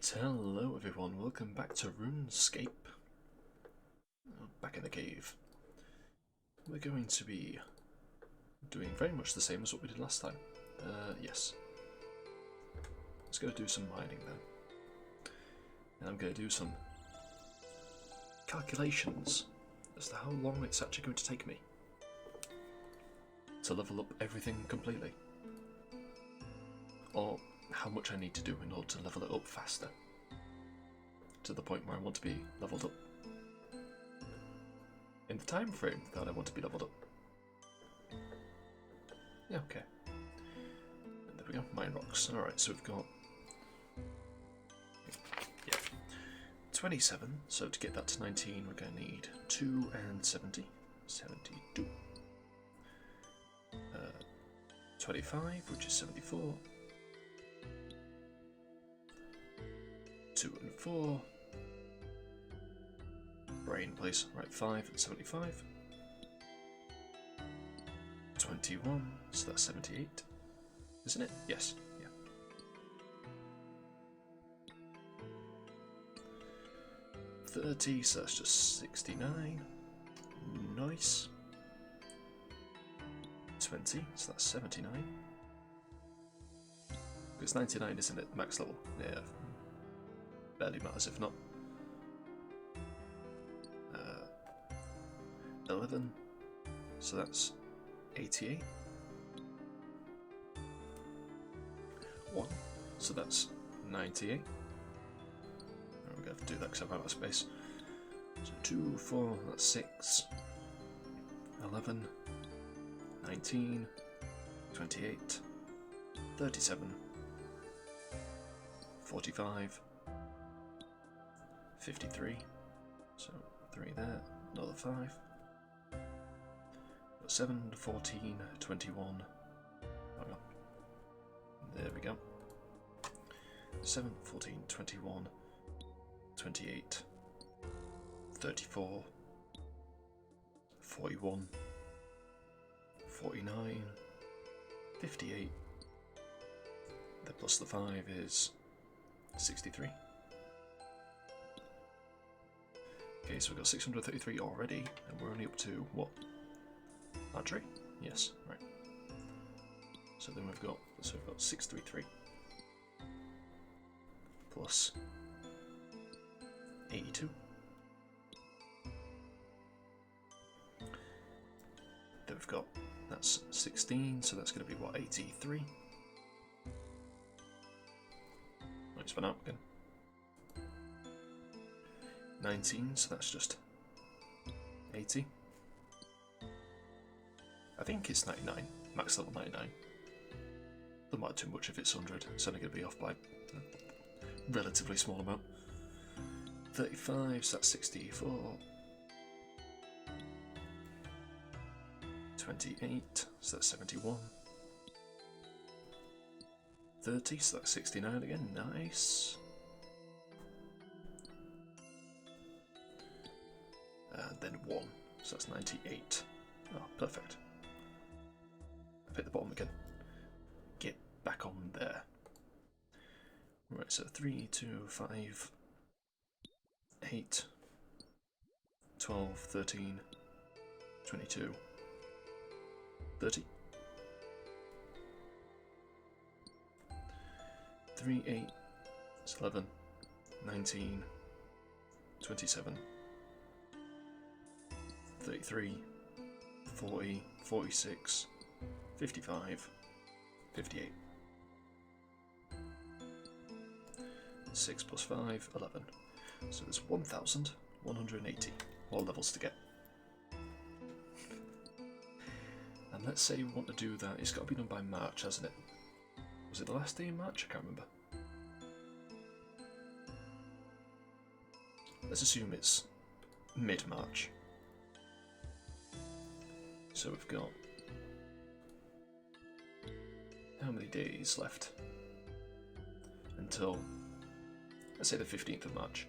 Right, hello everyone, welcome back to RuneScape. Back in the cave. We're going to be doing very much the same as what we did last time. Yes. Let's go do some mining then. And I'm going to do some calculations as to how long it's actually going to take me to level up everything completely. Or how much I need to do in order to level it up faster, to the point where I want to be leveled up in the time frame that I want to be leveled up. Yeah, okay. And there we go, mine rocks. Alright, so we've got 27, so to get that to 19 we're going to need 2 and 70. 72. 25, which is 74. 2 and 4. Brain, please. Right, 5 and 75. 21, so that's 78. Isn't it? Yes. Yeah. 30, so that's just 69. Nice. 20, so that's 79. It's 99, isn't it? Max level. Yeah. Barely matters if not. 11, so that's 88. 1, so that's 98. We're going to have to do that because I've run out of space. So 2, 4, that's 6. 11, 19, 28, 37, 45, 53, so 3 there, another 5, 7, 14, 21, hang on, there we go, 7, 14, 21, 28, 34, 41, 49, 58, then plus the 5 is 63. Okay, so we've got 633 already, and we're only up to, what? Archery? Yes, right. So then we've got 633 plus 82. Then we've got, that's 16, so that's going to be what, 83? Let's run out again. 19, so that's just 80. I think it's 99, max level 99. Doesn't matter too much if it's 100, it's only going to be off by a relatively small amount. 35, so that's 64. 28, so that's 71. 30, so that's 69 again, nice. And then 1, so that's 98. Oh, perfect. I've hit the bottom again. Get back on there. Right, so 3, 2, 5, 8, 12, 13, 22, 30. 3, 8, 11, 19, 27, 33, 40, 46, 55, 58. 6 plus 5, 11. So there's 1,180 more levels to get. And let's say we want to do that, it's got to be done by March, hasn't it? Was it the last day in March? I can't remember. Let's assume it's mid-March. So we've got how many days left until, let's say, the 15th of March.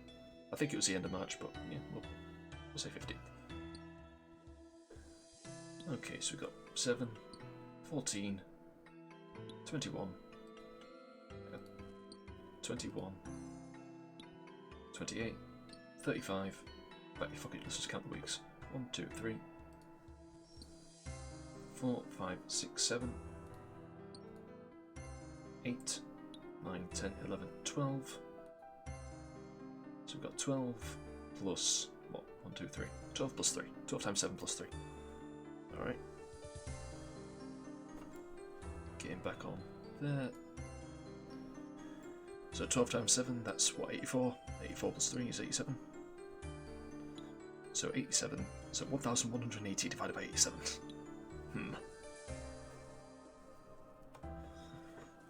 I think it was the end of March, but yeah, we'll say 15th. Okay, so we've got 7, 14, 21, 21, 28, 35. But fuck it, let's just count the weeks. 1, 2, 3, 4, 5, 6, 7, 8, 9, 10, 11, 12. So we've got 12 plus, what, 1, 2, 3. 12 plus 3. 12 times 7 plus 3. Alright. Getting back on there. So 12 times 7, that's what, 84? 84 plus 3 is 87. So 87, so 1,180 divided by 87.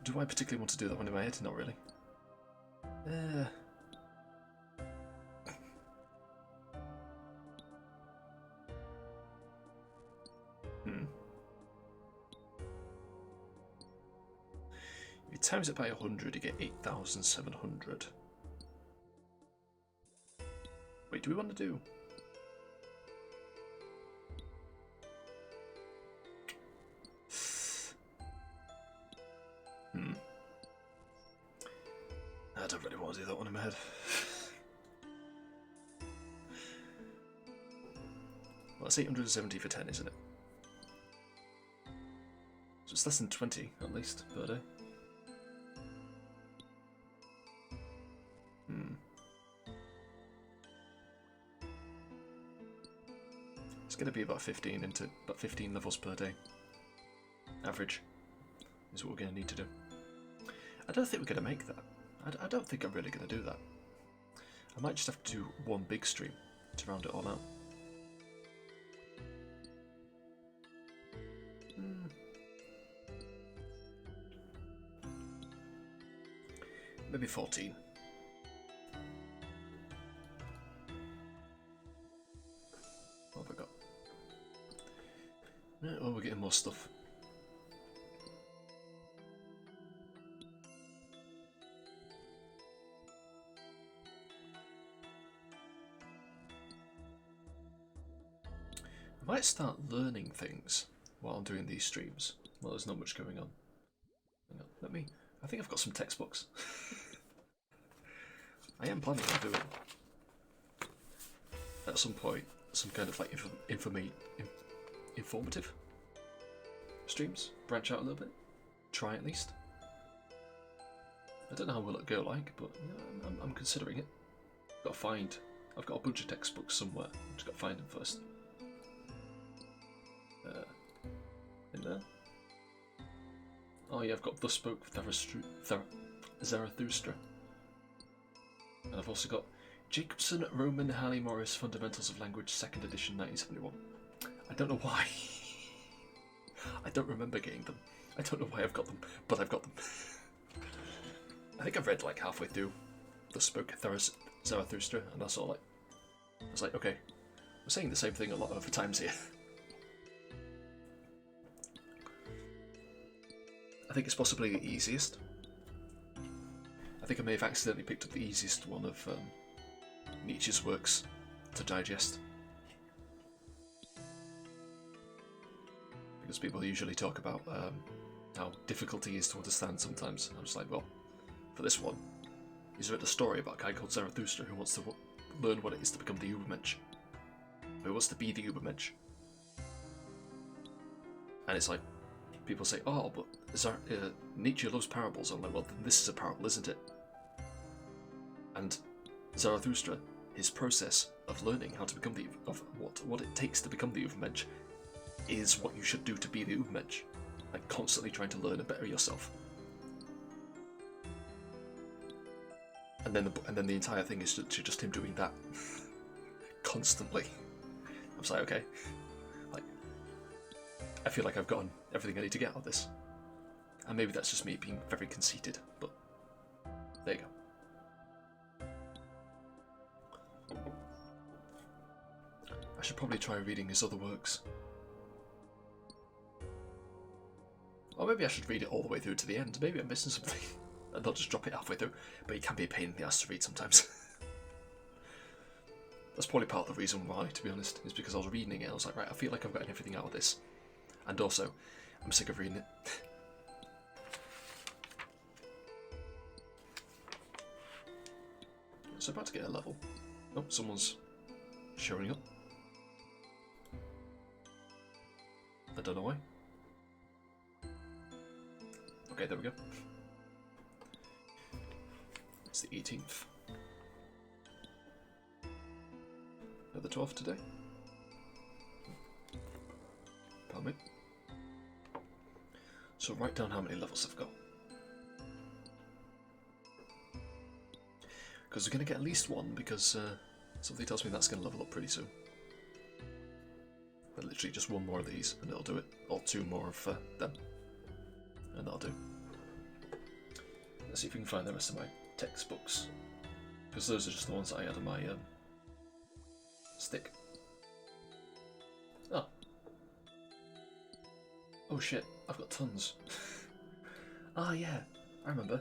Do I particularly want to do that one in my head? Not really. If you times it by 100, you get 8,700. Wait, do we want to do... I don't really want to do that one in my head. Well, that's 870 for 10, isn't it? So it's less than 20, at least, per day. It's going to be about 15 levels per day. Average is what we're going to need to do. I don't think we're going to make that. I don't think I'm really going to do that. I might just have to do one big stream to round it all out. Maybe 14. What have I got? Oh, we're getting more stuff. I might start learning things while I'm doing these streams. Well, there's not much going on. Hang on, I think I've got some textbooks. I am planning on doing at some point some kind of like informative streams. Branch out a little bit. Try at least. I don't know how will it go like, but yeah, I'm considering it. I've got a bunch of textbooks somewhere. I've just got to find them first. In there. Oh yeah, I've got Thus Spoke Zarathustra. And I've also got Jacobson, Roman, Halley Morris, Fundamentals of Language, 2nd edition, 1971. I don't know why. I don't remember getting them. I don't know why I've got them, but I've got them. I think I've read like halfway through Thus Spoke Zarathustra, and that's all I was like, okay, we're saying the same thing a lot of times here. I think it's possibly the easiest. I think I may have accidentally picked up the easiest one of Nietzsche's works to digest. Because people usually talk about how difficult he is to understand sometimes. I'm just like, well, for this one, he's written a story about a guy called Zarathustra who wants to learn what it is to become the Ubermensch. Who wants to be the Ubermensch. And it's like, people say, oh, but Nietzsche loves parables. I'm like, well, then this is a parable, isn't it? And Zarathustra, his process of learning how to become what it takes to become the Ubermensch is what you should do to be the Ubermensch. Like constantly trying to learn and better yourself. And then the entire thing is just him doing that constantly. I was like, okay. I feel like I've gotten everything I need to get out of this. And maybe that's just me being very conceited, but there you go. I should probably try reading his other works. Or maybe I should read it all the way through to the end. Maybe I'm missing something. And not just drop it halfway through. But it can be a pain in the ass to read sometimes. That's probably part of the reason why, to be honest, is because I was reading it and I was like, right, I feel like I've gotten everything out of this. And also, I'm sick of reading it. So about to get a level. Oh, someone's showing up. I don't know why. Okay, there we go. It's the 18th. No, the 12th today. Pardon me. So write down how many levels I've got. Because we're going to get at least one, because something tells me that's going to level up pretty soon. But literally just one more of these and it'll do it. Or two more of them. And that'll do. Let's see if we can find the rest of my textbooks. Because those are just the ones that I had on my stick. Oh. Oh shit, I've got tons. Ah yeah, I remember.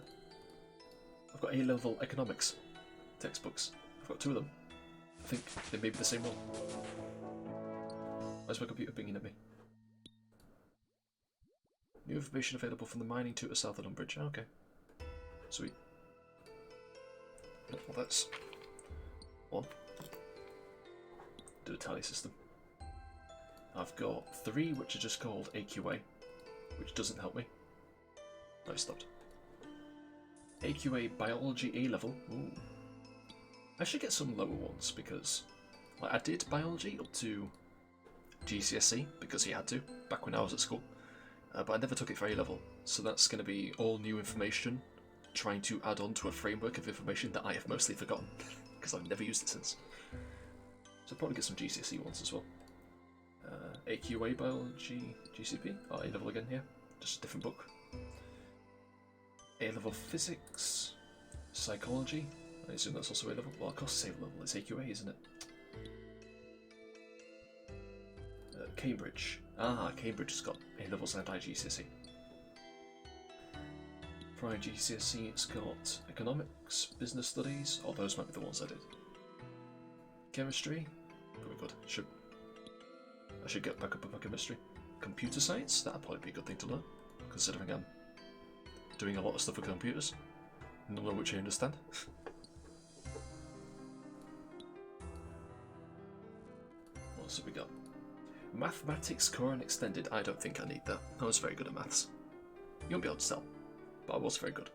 I've got A-level economics textbooks. I've got two of them. I think they may be the same one. Why is my computer pinging at me? New information available from the mining tutor south of Umbridge. Oh, okay. Sweet. Well, that's one. Do a tally system. I've got 3 which are just called AQA, which doesn't help me. No, I stopped. AQA Biology A-level. Ooh. I should get some lower ones because I did Biology up to GCSE because you had to, back when I was at school. But I never took it for A-level, so that's going to be all new information, trying to add on to a framework of information that I have mostly forgotten, because I've never used it since. So I'll probably get some GCSE ones as well. AQA Biology GCP, oh, A-level again here, just a different book. A-level Physics, Psychology, I assume that's also A-level. Well, of course it's A-level, it's AQA, isn't it? Cambridge. Ah, Cambridge has got A-levels and IGCSE. For IGCSE it's got Economics, Business Studies, all those might be the ones I did. Chemistry, very good. I should get back up on my chemistry. Computer Science, that'd probably be a good thing to learn, considering I'm doing a lot of stuff with computers, none of which I understand. What else have we got? Mathematics Core and Extended. I don't think I need that. I was very good at maths. You won't be able to tell, but I was very good.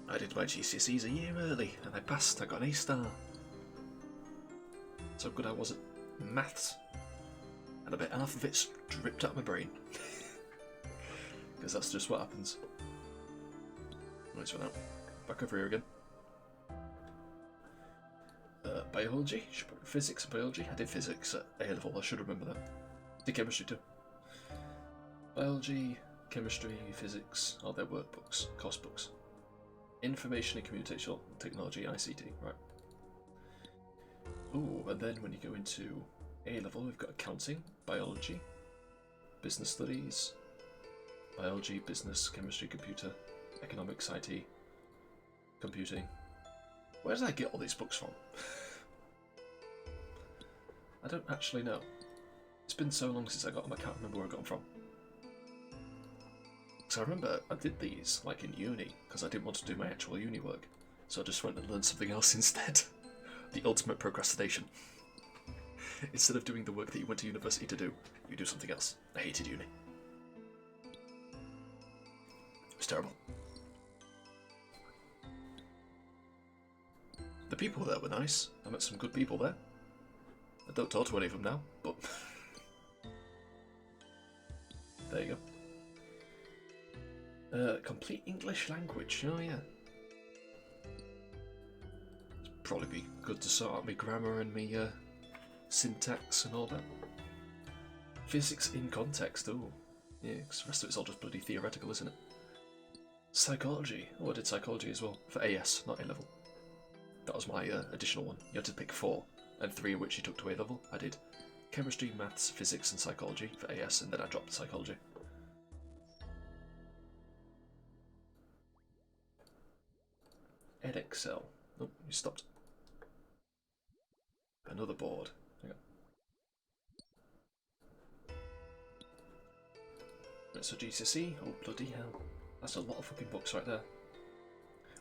I did my GCSEs a year early and I passed. I got an A-star. That's how good I was at maths. And I bet half of it's dripped out of my brain. Because that's just what happens. Nice one out. Back over here again. Biology, physics and biology. I did physics at A-level, I should remember that. Did chemistry too. Biology, chemistry, physics, all their workbooks, course books. Information and communication technology, ICT, right. Ooh, and then when you go into A-level, we've got accounting, biology, business studies, biology, business, chemistry, computer, economics, IT, computing. Where did I get all these books from? I don't actually know. It's been so long since I got them, I can't remember where I got them from. So I remember I did these, like in uni, because I didn't want to do my actual uni work. So I just went and learned something else instead. The ultimate procrastination. Instead of doing the work that you went to university to do, you do something else. I hated uni. It was terrible. The people there were nice. I met some good people there. I don't talk to any of them now, but there you go. Complete English language. Oh yeah. It'd probably be good to sort out my grammar and my syntax and all that. Physics in context. Oh, yeah. Because the rest of it's all just bloody theoretical, isn't it? Psychology. Oh, I did psychology as well for AS, not A-level. That was my additional one. You had to pick 4, and 3 of which you took to A-level. I did chemistry, maths, physics and psychology for AS, and then I dropped psychology. Edexcel. Oh, you stopped. Another board. Hang on. Right, so GCSE. Oh, bloody hell. That's a lot of fucking books right there.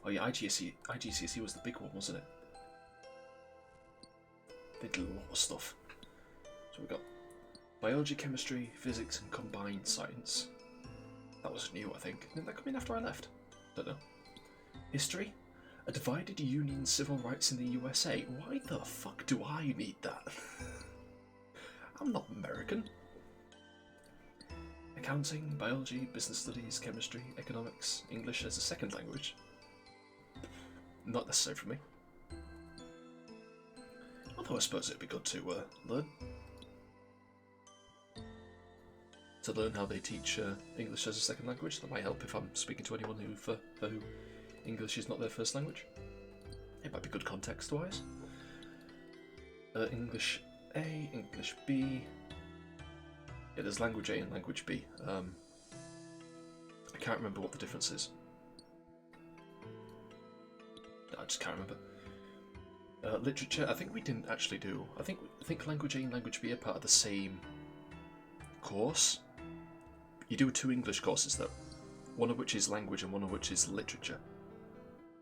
Oh yeah, IGCSE was the big one, wasn't it? They did a lot of stuff. So we got biology, chemistry, physics, and combined science. That was new, I think. Didn't that come in after I left? Don't know. History? A divided union civil rights in the USA. Why the fuck do I need that? I'm not American. Accounting, biology, business studies, chemistry, economics, English as a second language. Not necessary for me. Although I suppose it'd be good to learn. To learn how they teach English as a second language. That might help if I'm speaking to anyone who, for who English is not their first language. It might be good context-wise. English A, English B. Yeah, there's language A and language B. I can't remember what the difference is. I just can't remember. Literature, I think we didn't actually do. I think language A and language B are part of the same course. You do 2 English courses though, one of which is language and one of which is literature.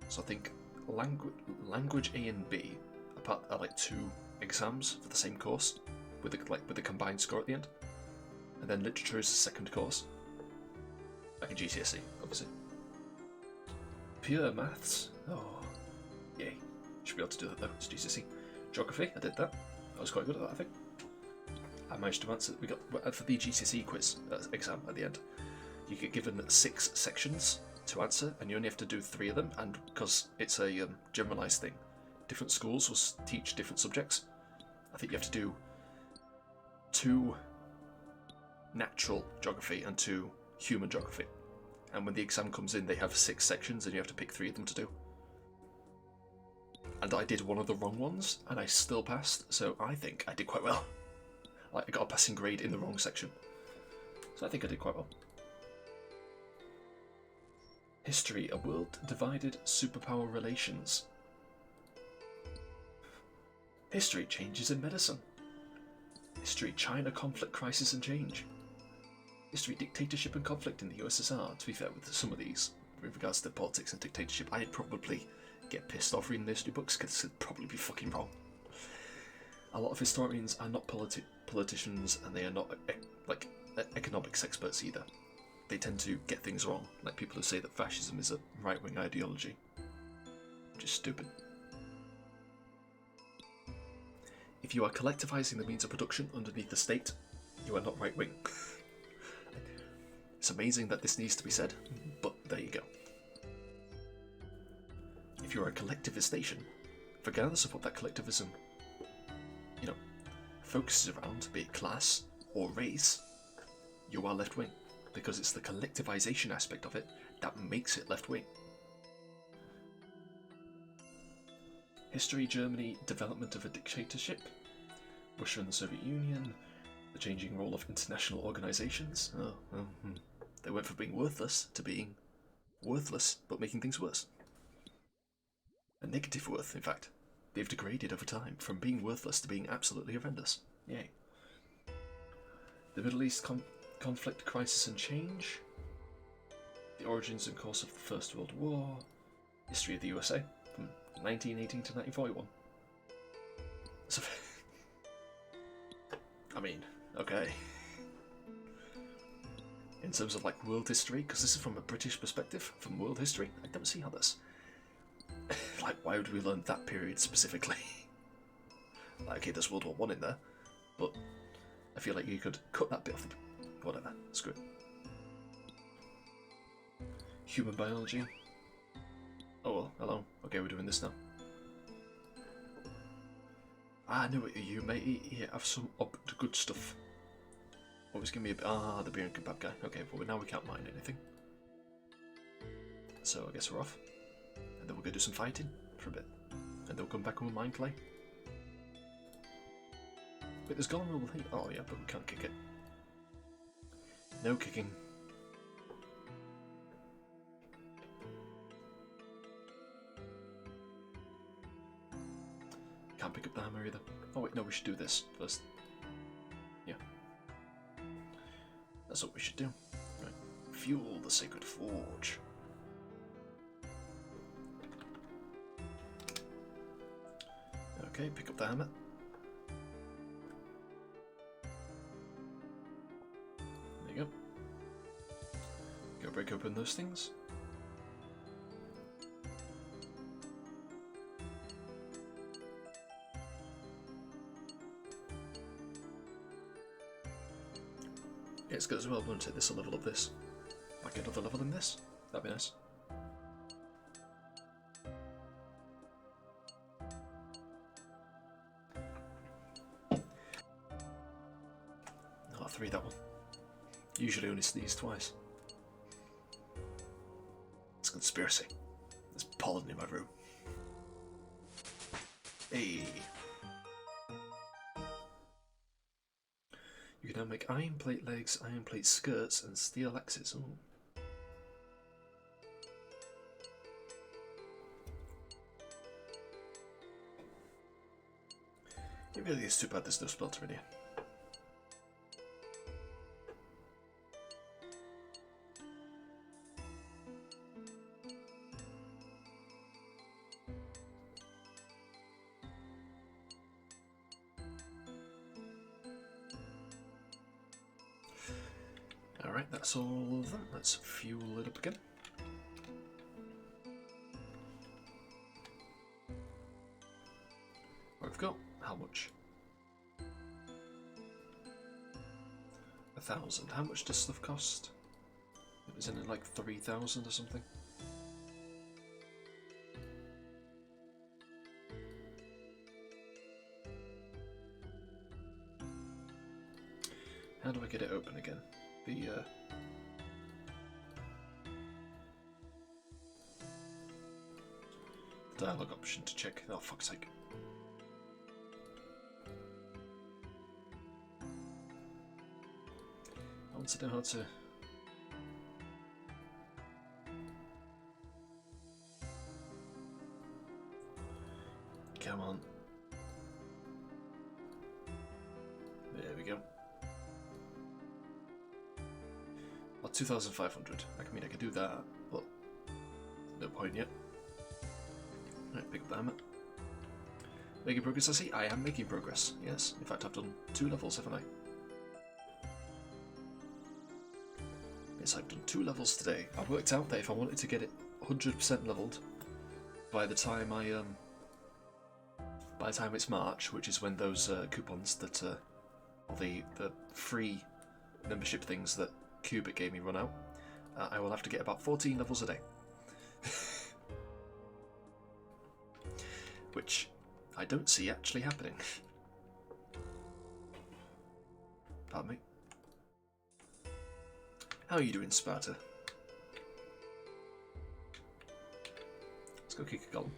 So I think language A and B are like 2 exams for the same course, with the combined score at the end. And then literature is the second course, like a GCSE, obviously. Pure maths. Oh, yay! Should be able to do that though. It's GCSE. Geography. I did that. I was quite good at that, I think. I managed to answer. We got for the GCSE quiz exam at the end. You get given 6 sections to answer, and you only have to do 3 of them. And because it's a generalised thing, different schools will teach different subjects. I think you have to do 2 natural geography and 2 human geography. And when the exam comes in, they have 6 sections, and you have to pick 3 of them to do. And I did one of the wrong ones, and I still passed. So I think I did quite well. Like, I got a passing grade in the wrong section. So I think I did quite well. History, a world divided superpower relations. History, changes in medicine. History, China conflict, crisis and change. History, dictatorship and conflict in the USSR. To be fair, with some of these, with regards to politics and dictatorship, I'd probably get pissed off reading history books because it'd probably be fucking wrong. A lot of historians are not politicians, and they are not economics experts either. They tend to get things wrong, like people who say that fascism is a right-wing ideology, which is stupid. If you are collectivizing the means of production underneath the state, you are not right-wing. It's amazing that this needs to be said, but there you go. If you are a collectivist nation, regardless of what that collectivism, focuses around, be it class or race, you are left-wing, because it's the collectivization aspect of it that makes it left-wing. History, Germany, development of a dictatorship, Russia and the Soviet Union, the changing role of international organisations. They went from being worthless to being worthless, but making things worse. A negative worth, in fact. They've degraded over time from being worthless to being absolutely horrendous. Yay. The Middle East conflict, crisis and change. The origins and course of the First World War. History of the USA from 1918 to 1941. So, I mean, okay. In terms of like world history, because this is from a British perspective, from world history, I don't see how this. Like, why would we learn that period specifically? Like, okay, there's World War I in there, but I feel like you could cut that bit off the... Whatever, screw it. Human biology. Oh well, hello. Okay, we're doing this now. I know what you matey. Here, have some up to good stuff. Always give me a... the beer and kebab guy. Okay, but now we can't mine anything. So I guess we're off. And then we'll go do some fighting for a bit. And then we'll come back and we'll mine clay. Wait, there's golem rule here. Oh yeah, but we can't kick it. No kicking. Can't pick up the hammer either. Oh wait, no, we should do this first. Yeah. That's what we should do. Right. fuel the sacred forge. Okay, pick up the hammer. There you go. Go break open those things. Yeah, it's good as well, won't it? This will level up this. Might get another level in this. That'd be nice. Oh, 3 that one. Usually only sneeze twice. It's a conspiracy. There's pollen in my room. Hey! You can now make iron plate legs, iron plate skirts, and steel axes. Ooh. It really is too bad there's no smelter in here. Alright, that's all of them. Let's fuel it up again. We've got how much? 1,000. How much does stuff cost? Isn't it like 3,000 or something? How do I get it open again? The dialogue option to check. Oh, fuck's sake. I want to know how to. Come on. There we go. 2,500. I mean, I could do that, but no point yet. Right, pick up the hammer. Making progress, I see. I am making progress. Yes, in fact, I've done 2 levels, haven't I? Yes, I've done 2 levels today. I worked out that if I wanted to get it 100% leveled by the time it's March, which is when those coupons that the free membership things that Cubic gave me run out, I will have to get about 14 levels a day. Which I don't see actually happening. Pardon me. How are you doing, Sparta? Let's go kick a golem.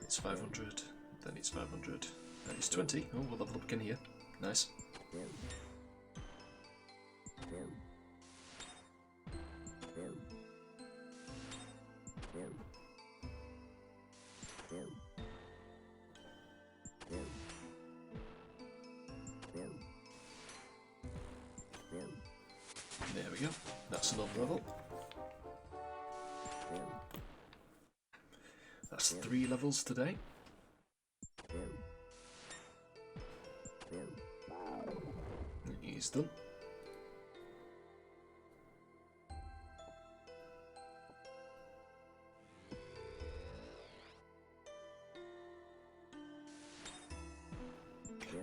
It's 500. Then it's 500. Then it's 20. Oh, we'll level up again here. Nice. There we go. That's another level. That's 3 levels today. He's done.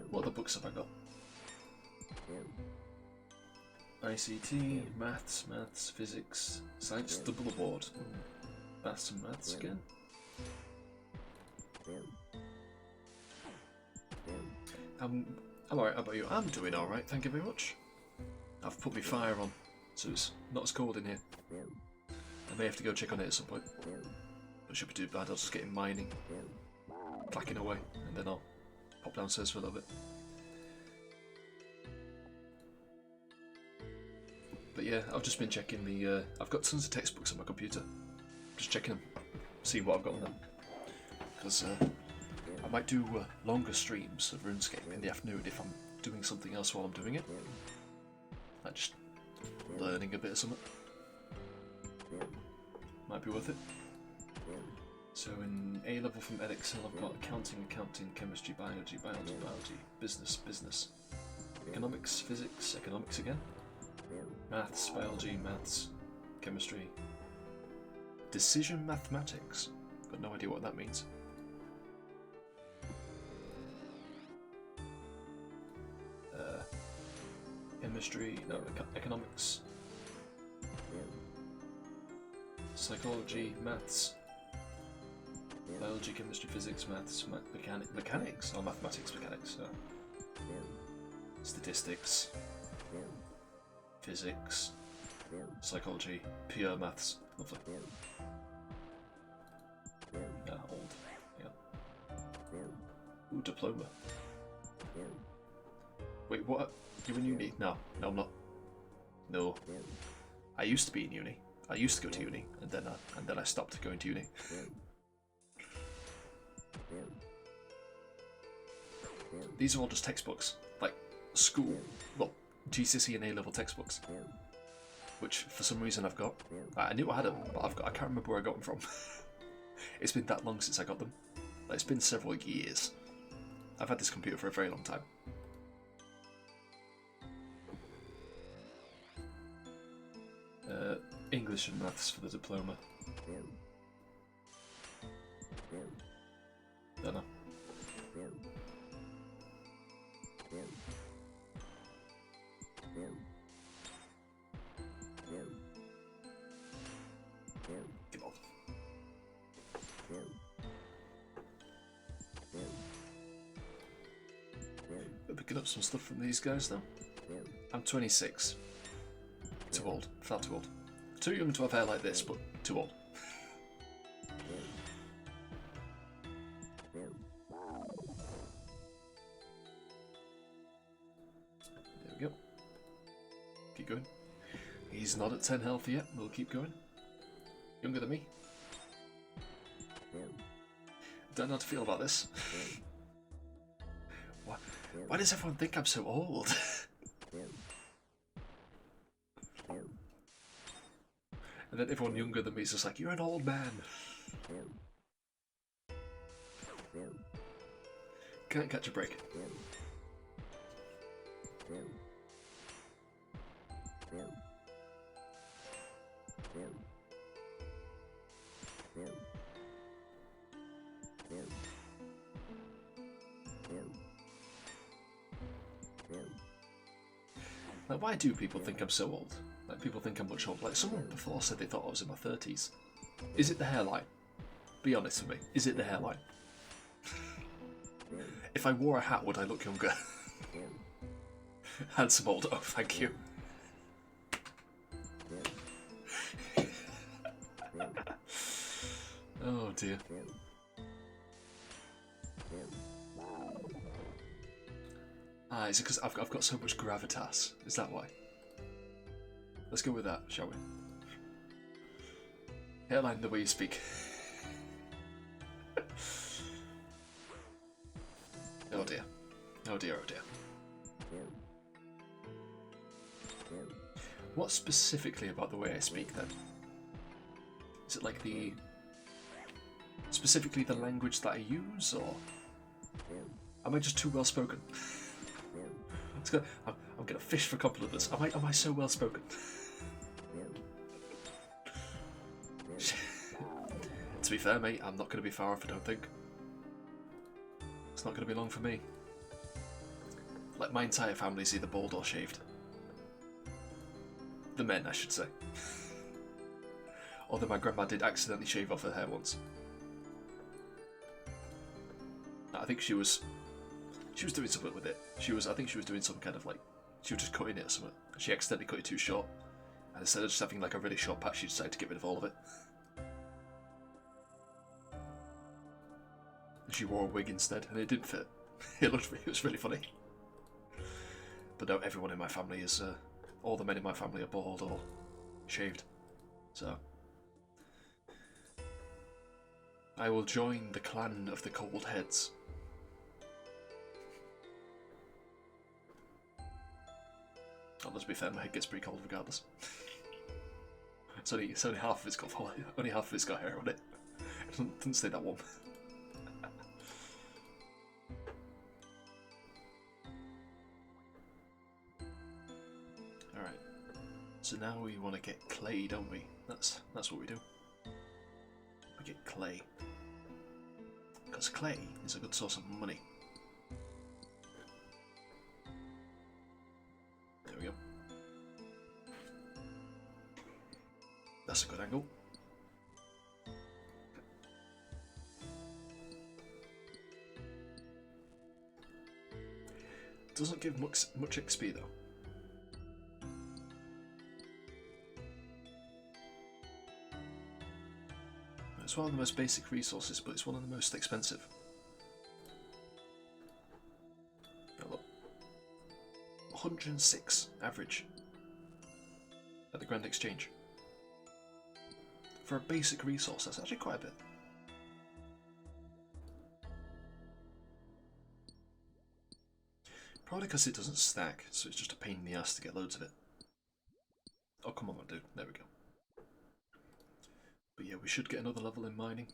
What other books have I got? ICT, maths, physics, science, double award. Maths and maths again. I'm alright, how about you? I'm doing alright, thank you very much. I've put my fire on, so it's not as cold in here. I may have to go check on it at some point. It shouldn't be too bad, I'll just get in mining, clacking away, and then I'll pop downstairs for a little bit. But yeah, I've just been checking the... I've got tons of textbooks on my computer. Just checking them, seeing what I've got on them. Because I might do longer streams of RuneScape in the afternoon if I'm doing something else while I'm doing it. Like just learning a bit of something. Might be worth it. So in A level from Edexcel I've got accounting, chemistry, biology, business, economics, physics, economics again, maths, biology, maths, chemistry, decision mathematics. Got no idea what that means. Chemistry, no, economics, psychology, maths, biology, chemistry, physics, maths, mechanics, or mathematics, mechanics, statistics, physics, psychology, pure maths, lovely. Old, yeah. Ooh, diploma. Wait, what? You in uni? No, I'm not. No. I used to be in uni. I used to go to uni, and then I stopped going to uni. These are all just textbooks, like school, well, GCSE and A-level textbooks, which for some reason I've got. I knew I had them, but I can't remember where I got them from. It's been that long since I got them. Like, it's been several years. I've had this computer for a very long time. English and maths for the diploma. Don't know. Come on. We're picking up some stuff from these guys though. I'm 26. Too old. Far too old. Too young to have hair like this, but too old. There we go. Keep going. He's not at 10 health yet. We'll keep going. Younger than me. Don't know how to feel about this. Why does everyone think I'm so old? And then everyone younger than me is just like, you're an old man. Can't catch a break. Like, why do people think I'm so old? Like, people think I'm much older. Like, someone before said they thought I was in my 30s. Is it the hairline? Be honest with me. Is it the hairline? If I wore a hat, would I look younger? Handsome old. Oh, thank you. Oh dear. Ah, is it because I've got so much gravitas? Is that why? Let's go with that, shall we? Hairline the way you speak. Oh dear. Oh dear, oh dear. What specifically about the way I speak then? Is it like the... specifically the language that I use, or... am I just too well spoken? I'm gonna fish for compliments. Am I so well spoken? To be fair, mate, I'm not gonna be far off, I don't think. It's not gonna be long for me. Like, my entire family's either bald or shaved. The men, I should say. Although my grandma did accidentally shave off her hair once. I think she was doing something with it. I think she was doing some kind of like, she was just cutting it or something. She accidentally cut it too short. And instead of just having like a really short patch, she decided to get rid of all of it. And she wore a wig instead, and it didn't fit. It was really funny. But no, everyone in my family is, all the men in my family are bald or shaved. So. I will join the clan of the cold heads. Oh, let's be fair, my head gets pretty cold regardless. It's only half of it's got only half of it's got hair on it. It doesn't stay that warm. All right. So now we want to get clay, don't we? That's what we do. We get clay because clay is a good source of money. There we go. That's a good angle. Doesn't give much XP though. It's one of the most basic resources, but it's one of the most expensive. Now look, 106 average at the Grand Exchange. For a basic resource, that's actually quite a bit. Probably because it doesn't stack, so it's just a pain in the ass to get loads of it. Oh, come on, dude. There we go. But yeah, we should get another level in mining.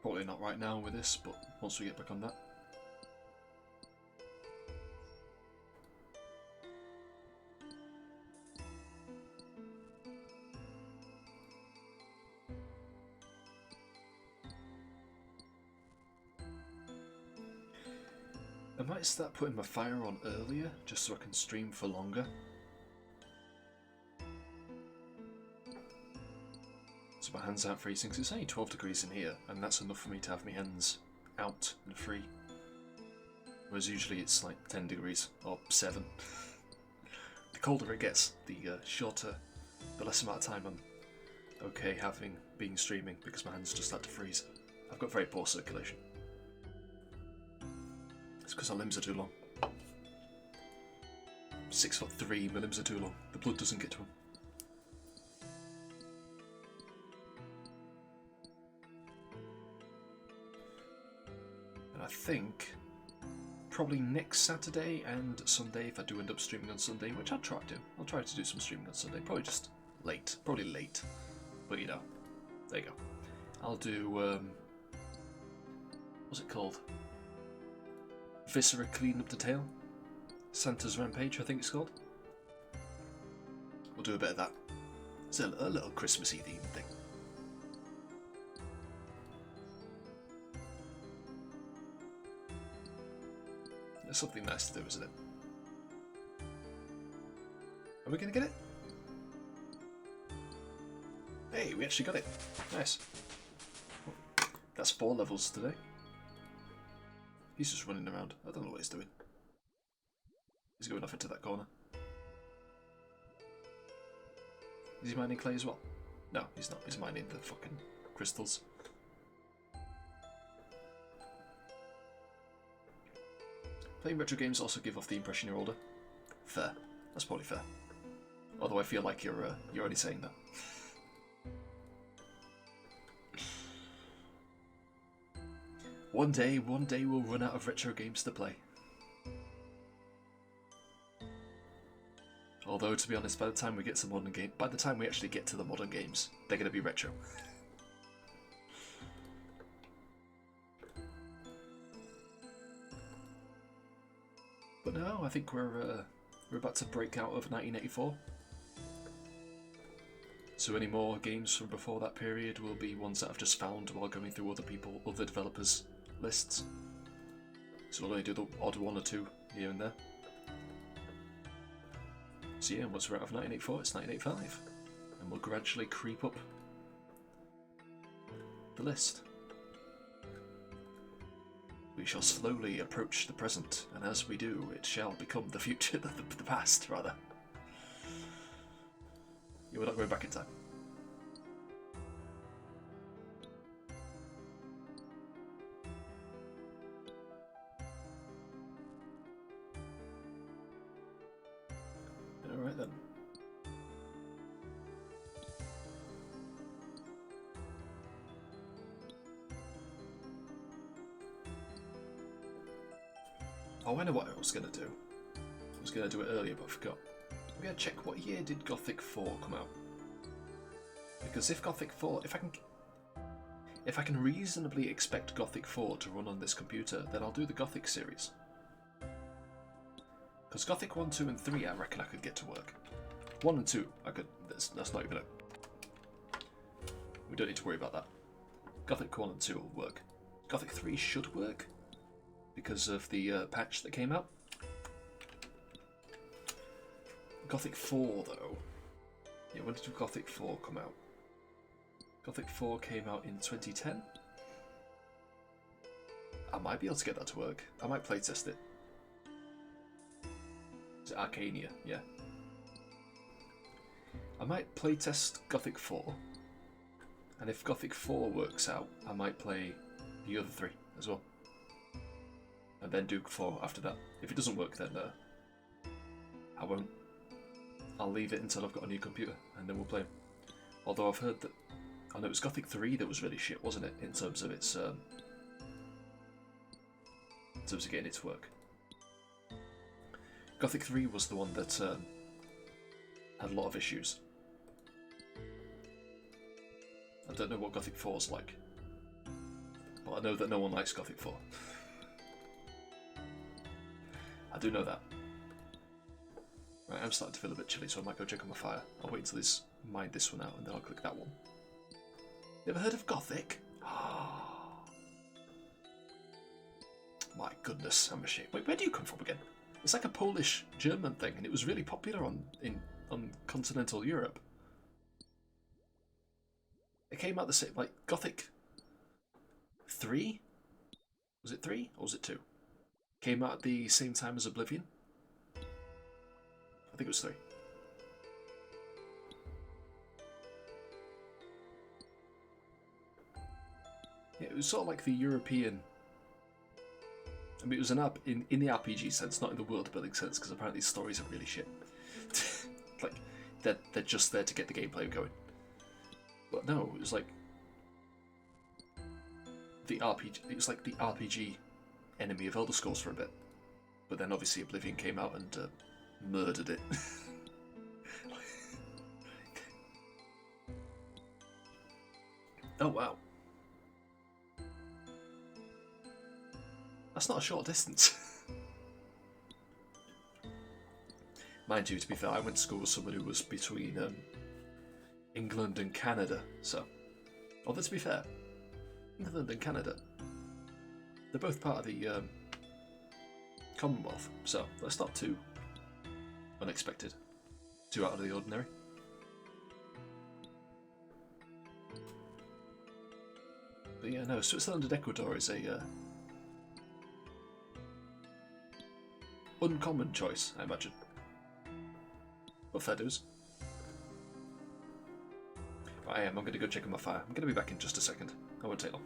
Probably not right now with this, but once we get back on that. I might start putting my fire on earlier, just so I can stream for longer. So my hands aren't freezing, because it's only 12 degrees in here, and that's enough for me to have my hands out and free. Whereas usually it's like 10 degrees, or 7. The colder it gets, the shorter, the less amount of time I'm okay being streaming, because my hands just start to freeze. I've got very poor circulation. It's because my limbs are too long. 6'3", my limbs are too long. The blood doesn't get to them. And I think probably next Saturday and Sunday, if I do end up streaming on Sunday, which I'll try to. I'll try to do some streaming on Sunday. Probably just late. Probably late. But you know, there you go. I'll do, what's it called? Viscera Clean Up the Tail. Santa's Rampage, I think it's called. We'll do a bit of that. It's a little Christmassy themed thing. It's something nice to do, isn't it? Are we going to get it? Hey, we actually got it. Nice. That's 4 levels today. He's just running around. I don't know what he's doing. He's going off into that corner. Is he mining clay as well? No, he's not. He's mining the fucking crystals. Playing retro games also give off the impression you're older. Fair. That's probably fair. Although I feel like you're already saying that. One day we'll run out of retro games to play. Although, to be honest, by the time we get to modern game, by the time we actually get to the modern games, they're going to be retro. But no, I think we're about to break out of 1984. So any more games from before that period will be ones that I've just found while going through other developers' lists. So we'll only do the odd 1 or 2 here and there. So yeah, once we're out of 1984, it's 1985. And we'll gradually creep up the list. We shall slowly approach the present, and as we do, it shall become the future, the past, rather. Yeah, we're not going back in time. Alright then. Oh, I know what I was going to do. I was going to do it earlier, but I forgot. I'm going to check what year did Gothic 4 come out. Because if Gothic 4... If I can reasonably expect Gothic 4 to run on this computer, then I'll do the Gothic series. Because Gothic 1, 2 and 3 I reckon I could get to work. 1 and 2, I could... That's not even a... We don't need to worry about that. Gothic 1 and 2 will work. Gothic 3 should work, because of the patch that came out. Gothic 4 though... Yeah, when did Gothic 4 come out? Gothic 4 came out in 2010. I might be able to get that to work. I might playtest it. Is it Arcania? Yeah. I might playtest Gothic 4, and if Gothic 4 works out, I might play the other 3 as well. And then do 4 after that. If it doesn't work, then I won't. I'll leave it until I've got a new computer, and then we'll play them. Although I've heard that... I know it was Gothic 3 that was really shit, wasn't it? In terms of its... in terms of getting it to work. Gothic 3 was the one that had a lot of issues. I don't know what Gothic 4's like. But I know that no one likes Gothic 4. I do know that. Right, I'm starting to feel a bit chilly, so I might go check on my fire. I'll wait until he's mined this one out, and then I'll click that one. Never heard of Gothic? My goodness, I'm ashamed. Wait, where do you come from again? It's like a Polish-German thing, and it was really popular on continental Europe. It came out the same, like, Gothic 3? Was it 3, or was it 2? Came out at the same time as Oblivion? I think it was 3. Yeah, it was sort of like the European... I mean, it was an in the RPG sense, not in the world building sense, because apparently the stories are really shit. Like, they're just there to get the gameplay going. But no, it was like the RPG. It was like the RPG enemy of Elder Scrolls for a bit, but then obviously Oblivion came out and murdered it. Oh wow. That's not a short distance. Mind you, to be fair, I went to school with someone who was between England and Canada, so... Although, to be fair, England and Canada, they're both part of the Commonwealth, so that's not too unexpected, too out of the ordinary. But yeah, no, Switzerland and Ecuador is a... uncommon choice, I imagine. But fair dues. Right, I'm going to go check on my fire. I'm going to be back in just a second. I won't take long.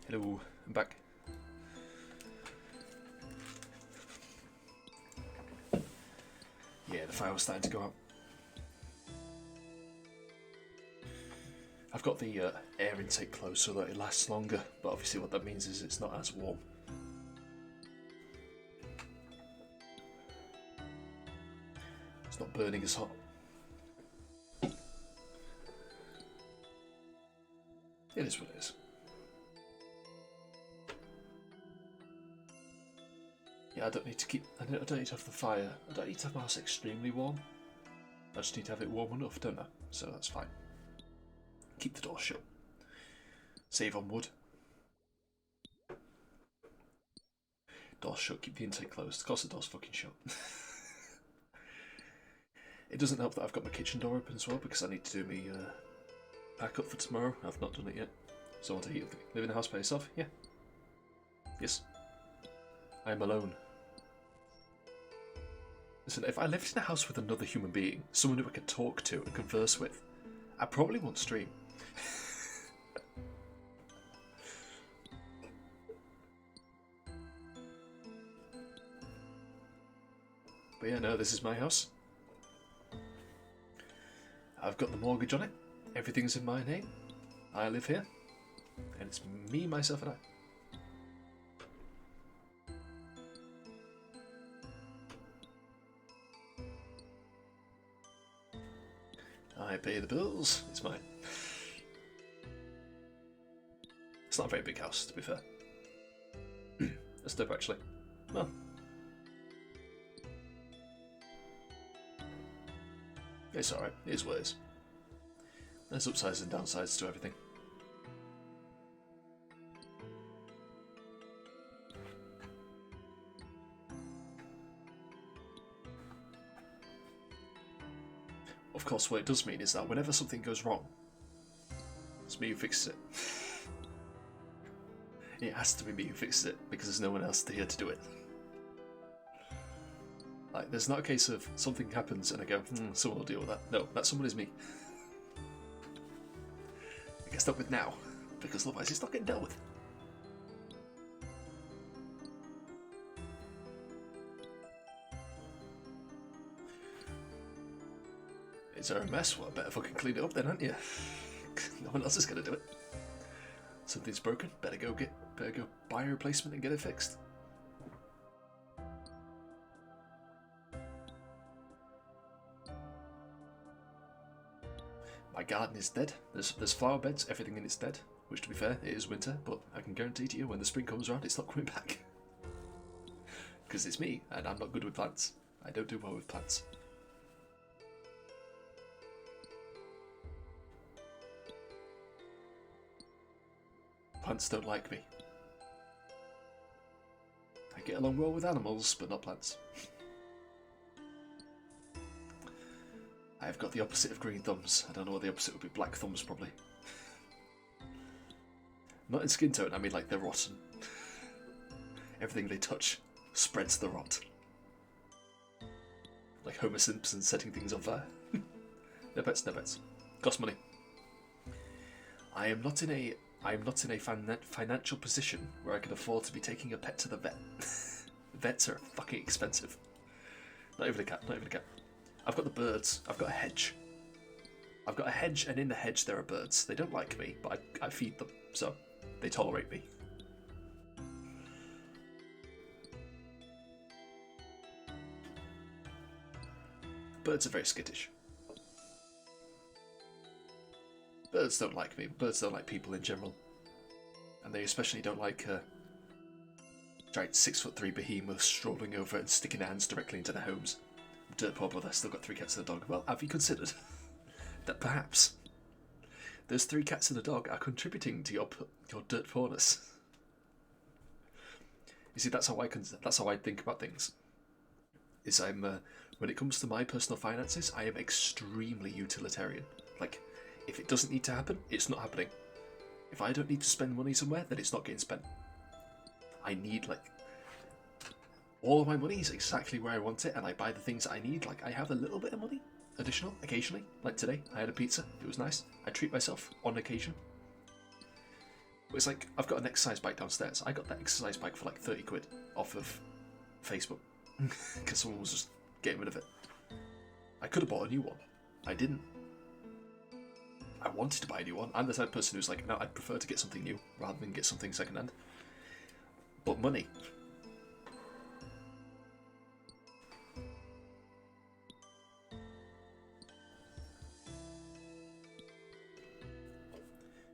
Hello, I'm back. Yeah, the fire was starting to go out. I've got the air intake closed so that it lasts longer, but obviously what that means is it's not as warm. It's not burning as hot. It is what it is. Yeah, I don't need to have the fire. I don't need to have my house extremely warm. I just need to have it warm enough, don't I? So that's fine. Keep the door shut. Save on wood. Door shut, keep the intake closed. Of course the door's fucking shut. It doesn't help that I've got my kitchen door open as well because I need to do my pack up for tomorrow. I've not done it yet. So I want to live in a house by yourself? Yeah. Yes. I am alone. Listen, if I lived in a house with another human being, someone who I could talk to and converse with, I probably won't stream. But yeah, no, this is my house. I've got the mortgage on it. Everything's in my name. I live here. And it's me, myself, and I pay the bills. It's mine. It's not a very big house, to be fair. Let's do it, actually. Well. It's alright. It is what it is. There's upsides and downsides to everything. Of course, what it does mean is that whenever something goes wrong, it's me who fixes it. It has to be me who fixes it, because there's no one else here to do it. Like, there's not a case of something happens and I go, someone will deal with that. No, that someone is me. I get stuck with now, because otherwise it's not getting dealt with. Is there a mess? Well, I better fucking clean it up then, aren't you? No one else is gonna do it. Something's broken. Better go buy a replacement and get it fixed. My garden is dead. There's flower beds, everything in it's dead. Which, to be fair, it is winter, but I can guarantee to you when the spring comes around, it's not coming back. Because it's me, and I'm not good with plants. I don't do well with plants. Plants don't like me. I get along well with animals, but not plants. I've got the opposite of green thumbs. I don't know what the opposite would be. Black thumbs, probably. Not in skin tone, I mean like they're rotten. Everything they touch spreads the rot. Like Homer Simpson setting things on fire. No bets, no bets. Cost money. I am not in a financial position where I can afford to be taking a pet to the vet. Vets are fucking expensive. Not even a cat, not even a cat. I've got the birds. I've got a hedge. I've got a hedge, and in the hedge there are birds. They don't like me, but I feed them, so they tolerate me. Birds are very skittish. Birds don't like me. Birds don't like people in general. And they especially don't like giant 6'3" behemoths strolling over and sticking their hands directly into their homes. Dirt poor brother, still got 3 cats and a dog. Well, have you considered that perhaps those 3 cats and a dog are contributing to your dirt poorness? You see, that's how I think about things. Is when it comes to my personal finances, I am extremely utilitarian. Like, if it doesn't need to happen, it's not happening. If I don't need to spend money somewhere, then it's not getting spent. I need, like, all of my money is exactly where I want it, and I buy the things I need. Like, I have a little bit of money, additional, occasionally. Like today, I had a pizza. It was nice. I treat myself on occasion. But it's like, I've got an exercise bike downstairs. I got that exercise bike for like 30 quid off of Facebook. Because someone was just getting rid of it. I could have bought a new one. I didn't. I wanted to buy a new one. I'm the type of person who's like, no, I'd prefer to get something new rather than get something secondhand. But money.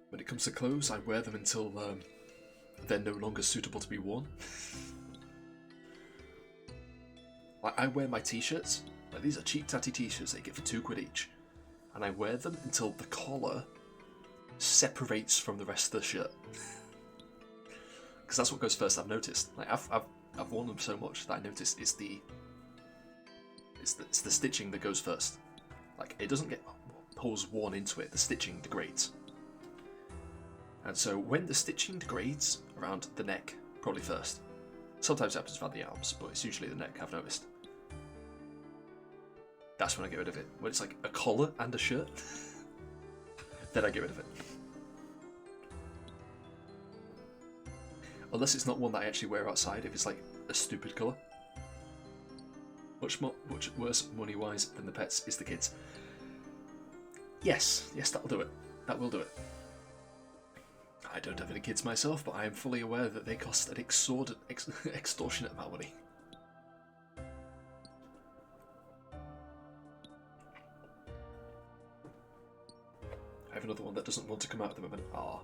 When it comes to clothes, I wear them until they're no longer suitable to be worn. I wear my t-shirts. Like, these are cheap tatty t-shirts they get for £2 each. And I wear them until the collar separates from the rest of the shirt. Because that's what goes first, I've noticed. Like, I've worn them so much that I noticed it's the stitching that goes first. Like, it doesn't get holes worn into it, the stitching degrades. And so when the stitching degrades around the neck, probably first. Sometimes it happens around the arms, but it's usually the neck, I've noticed. That's when I get rid of it. When it's like a collar and a shirt, then I get rid of it. Unless it's not one that I actually wear outside, if it's like a stupid colour. Much worse money-wise than the pets is the kids. Yes, that'll do it. That will do it. I don't have any kids myself, but I am fully aware that they cost an extortionate amount of money. I have another one that doesn't want to come out at the moment. Ah.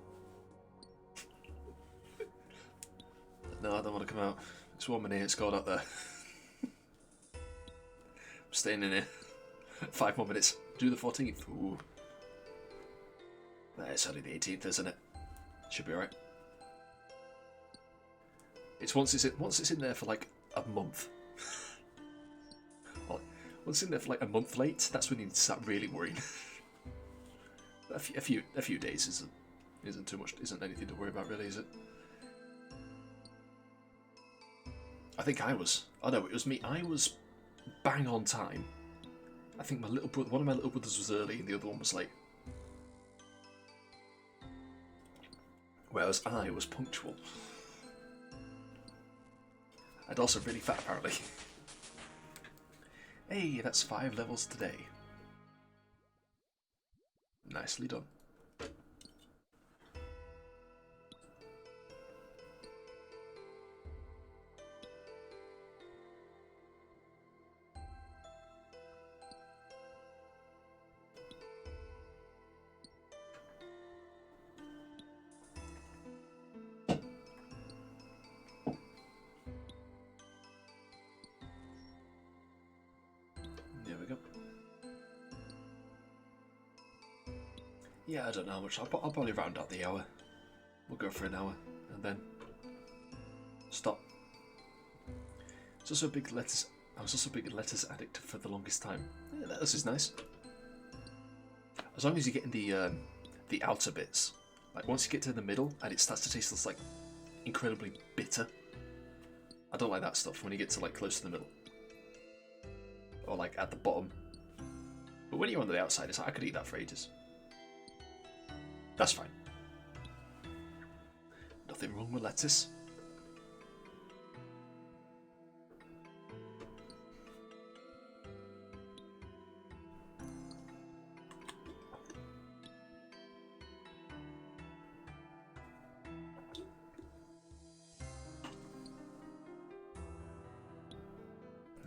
No, I don't want to come out. It's warm in here, it's cold out there. I'm staying in here. 5 more minutes. Do the 14th. Ooh. It's only the 18th, isn't it? Should be alright. It's once it's in there for like a month. Well, once it's in there for like a month late, that's when you start really worrying. a few days isn't too much. Isn't anything to worry about, really, is it? I think I was. Oh no, it was me. I was bang on time. I think my little brother, one of my little brothers was early, and the other one was late. Whereas I was punctual. And also really fat, apparently. Hey, that's 5 levels today. Nicely done. Yeah, I don't know how much. I'll probably round out the hour. We'll go for an hour and then stop. I was also a big letters addict for the longest time. Yeah, letters is nice. As long as you get in the outer bits. Like once you get to the middle and it starts to taste like incredibly bitter. I don't like that stuff when you get to like close to the middle. Or like at the bottom. But when you're on the outside, it's like, I could eat that for ages. That's fine. Nothing wrong with lettuce.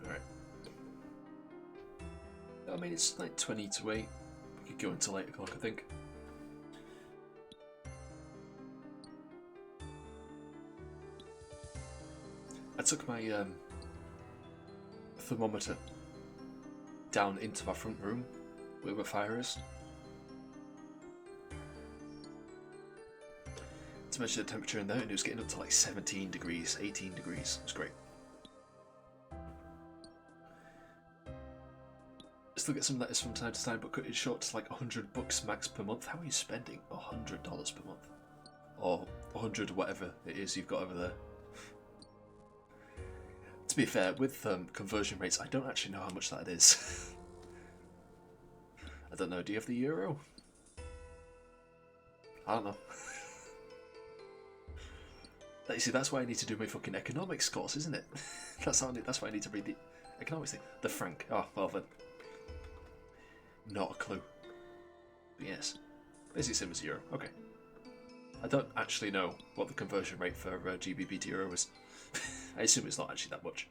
Alright. I mean, it's like 20 to 8. We could go until 8 o'clock, I think. I took my thermometer down into my front room where the fire is to measure the temperature in there, and it was getting up to like 17 degrees, 18 degrees. It was great. I still get some letters from time to time, but cut it short to like $100 max per month. How are you spending $100 per month? Or 100 whatever it is you've got over there. To be fair, with conversion rates, I don't actually know how much that is. I don't know, do you have the euro? I don't know. You see, that's why I need to do my fucking economics course, isn't it? That's why I need to read the economics thing. The franc. Oh, well then. Not a clue. But yes. Basically same as euro. Okay. I don't actually know what the conversion rate for GBP to euro is. I assume it's not actually that much.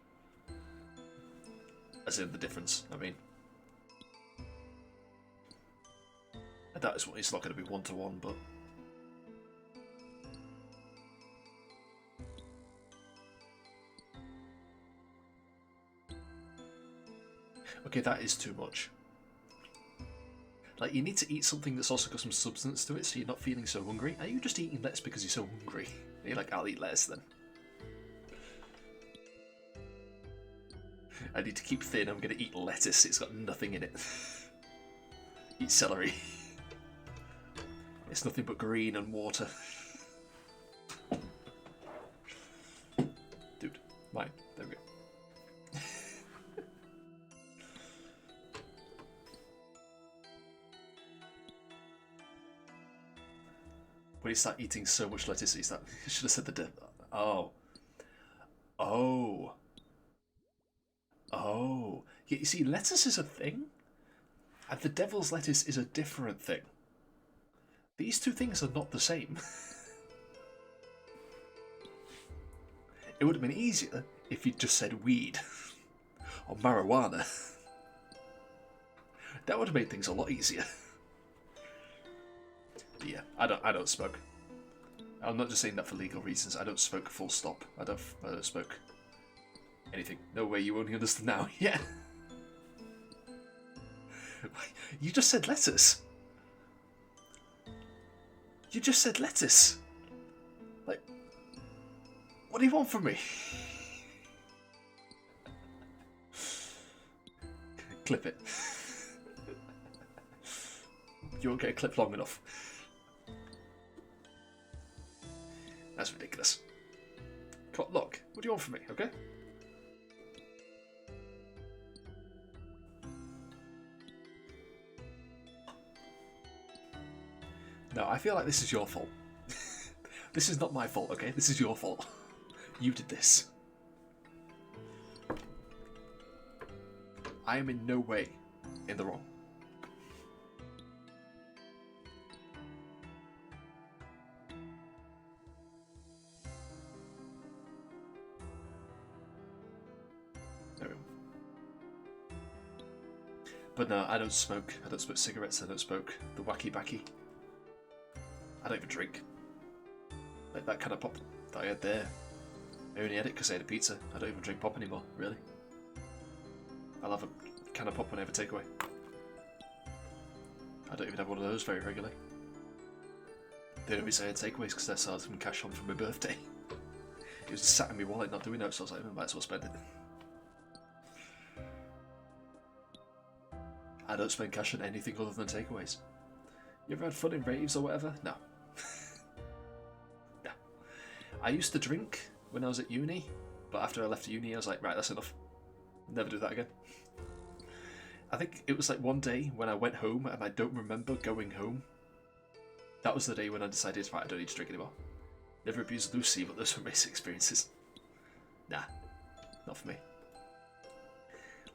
As in the difference, I mean. I doubt it's not going to be 1-to-1, but... Okay, that is too much. Like, you need to eat something that's also got some substance to it, so you're not feeling so hungry. Are you just eating lettuce because you're so hungry? You're like, I'll eat lettuce then. I need to keep thin, I'm going to eat lettuce, it's got nothing in it. Eat celery. It's nothing but green and water. Dude, mine. There we go. When you start eating so much lettuce, you start... I should have said the devil. Oh. Oh. Oh. Yeah, you see, lettuce is a thing, and the devil's lettuce is a different thing. These two things are not the same. It would have been easier if you'd just said weed. Or marijuana. That would have made things a lot easier. But yeah, I don't smoke. I'm not just saying that for legal reasons. I don't smoke full stop. I don't smoke anything. No way, you only understand now. Yeah. You just said lettuce. You just said lettuce. Like, what do you want from me? Clip it. You won't get a clip long enough. That's ridiculous. Come on, look, what do you want from me, okay? No, I feel like this is your fault. This is not my fault, okay? This is your fault. You did this. I am in no way in the wrong. There we go. But no, I don't smoke. I don't smoke cigarettes. I don't smoke the wacky backy. I don't even drink. Like that kind of pop that I had there. I only had it because I had a pizza. I don't even drink pop anymore, really. I'll have a can of pop when I have a takeaway. I don't even have one of those very regularly. The only reason I had takeaways because I started some cash on for my birthday. It was sat in my wallet not doing that, so I was like, I might as well spend it. I don't spend cash on anything other than takeaways. You ever had fun in raves or whatever? No. No. I used to drink when I was at uni, but after I left uni I was like, right, that's enough. Never do that again. I think it was like one day when I went home and I don't remember going home. That was the day when I decided, right, I don't need to drink anymore. Never abused Lucy, but those were basic experiences. Nah, not for me.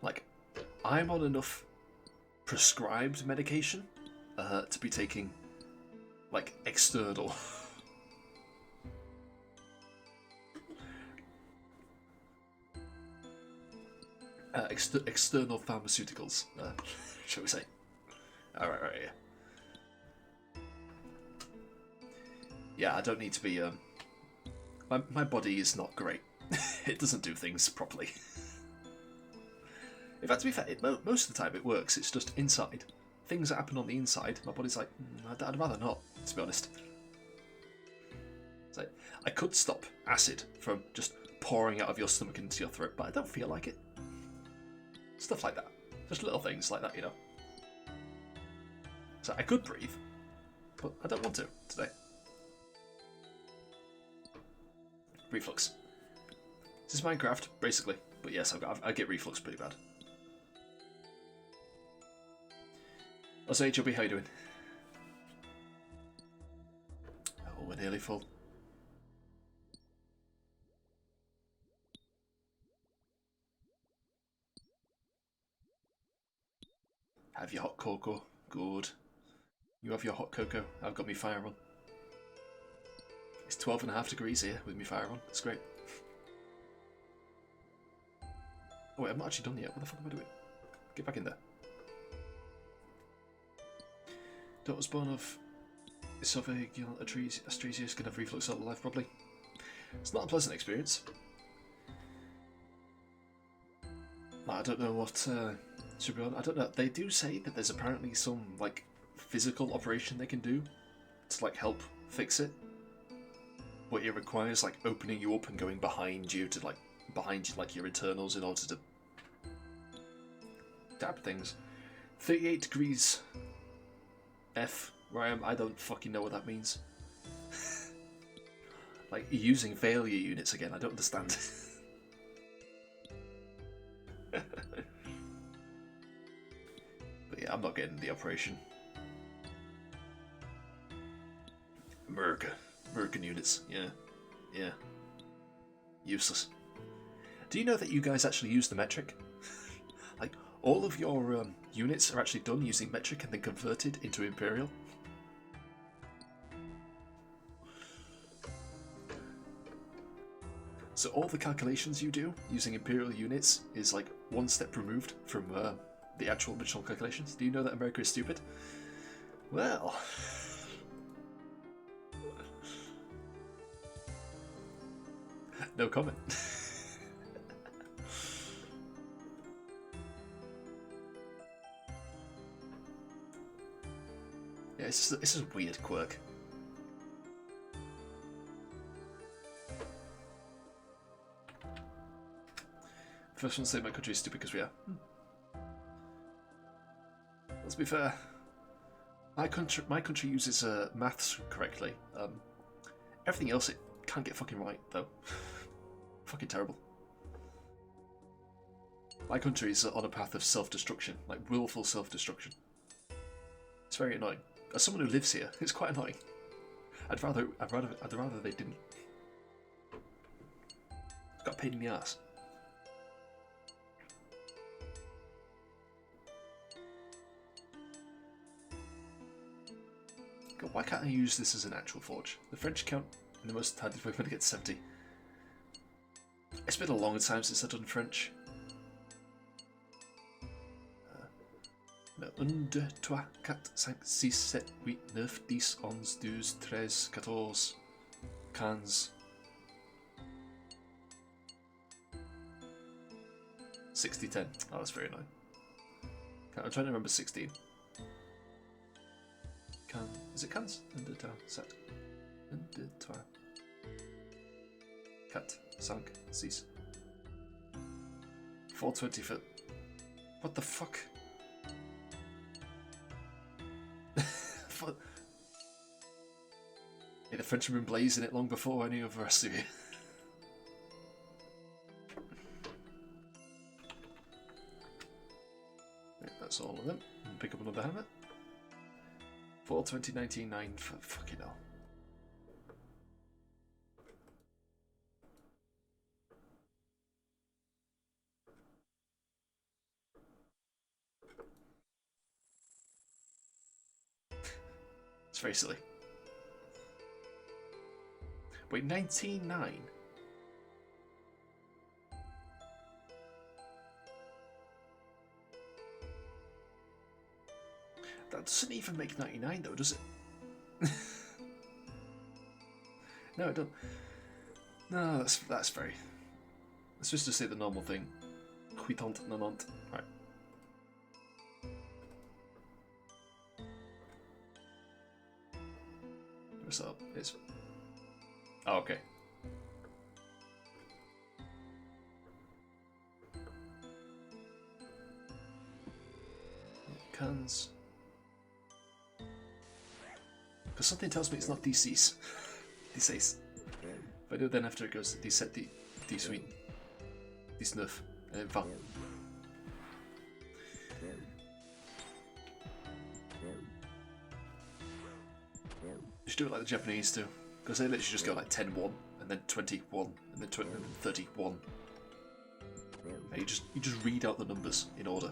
Like, I'm on enough prescribed medication to be taking, like, external. External pharmaceuticals, shall we say. Alright, yeah. Yeah, I don't need to be, my body is not great. It doesn't do things properly. In fact, to be fair, most of the time it works, it's just inside. Things that happen on the inside, my body's like, I'd rather not, to be honest. It's like, I could stop acid from just pouring out of your stomach into your throat, but I don't feel like it. Stuff like that. Just little things like that, you know. So I could breathe, but I don't want to today. Reflux. This is Minecraft, basically. But yes, I get reflux pretty bad. Also, HOB, how you doing? Oh, we're nearly full. Have your hot cocoa. Good. You have your hot cocoa. I've got me fire on. It's 12.5 degrees here with me fire on. It's great. Oh wait, I'm not actually done yet. What the fuck am I doing? Get back in there. Daughter spawn of esophageal astresius can have reflux all life, probably. It's not a pleasant experience. I don't know what should be on. I don't know. They do say that there's apparently some like physical operation they can do to like help fix it, but it requires like opening you up and going behind you like your internals in order to dab things. 38 degrees F where I am. I don't fucking know what that means. Like using failure units again. I don't understand. But yeah, I'm not getting the operation. American units, yeah. Useless. Do you know that you guys actually use the metric? Like, all of your units are actually done using metric and then converted into imperial. So all the calculations you do using imperial units is like one step removed from the actual original calculations. Do you know that America is stupid? Well... no comment. Yeah, it's a weird quirk. First one to say my country is stupid because we are. Let's be fair. My country uses maths correctly. Everything else it can't get fucking right though. Fucking terrible. My country is on a path of self-destruction, like willful self-destruction. It's very annoying. As someone who lives here, it's quite annoying. I'd rather they didn't. It's got a pain in the ass. God, why can't I use this as an actual forge? The French count in the most handy way when I get 70. It's been a long time since I've done French. 1, 2, 3, 4, 5, 6, 7, 8, 9, 10, 11, 12, 13, 14, 15. 60, 10. Oh, that's very annoying. I'm trying to remember 16. Is it cans? 1, 2, 3, 7. 1, 2, 3. 4, 5, 6. 420 for... What the fuck? Yeah, the French have been blazing it long before any of the rest of you. Yeah, that's all of them. And pick up another hammer. 420, 19, 9 for fucking hell. It's very silly. Wait, 19.9? That doesn't even make 99 though, does it? No, it don't. No, that's very... Let's just say the normal thing. Huitant nonant. Right. What's up? It's... Oh, okay. Cans. Because something tells me it's not DCs. D6. But I know then after it goes D7, D8, D9, and then 20. You should do it like the Japanese do. Because they literally just go like 10-1, and then 21, and then 20, and then 31. And you just read out the numbers in order.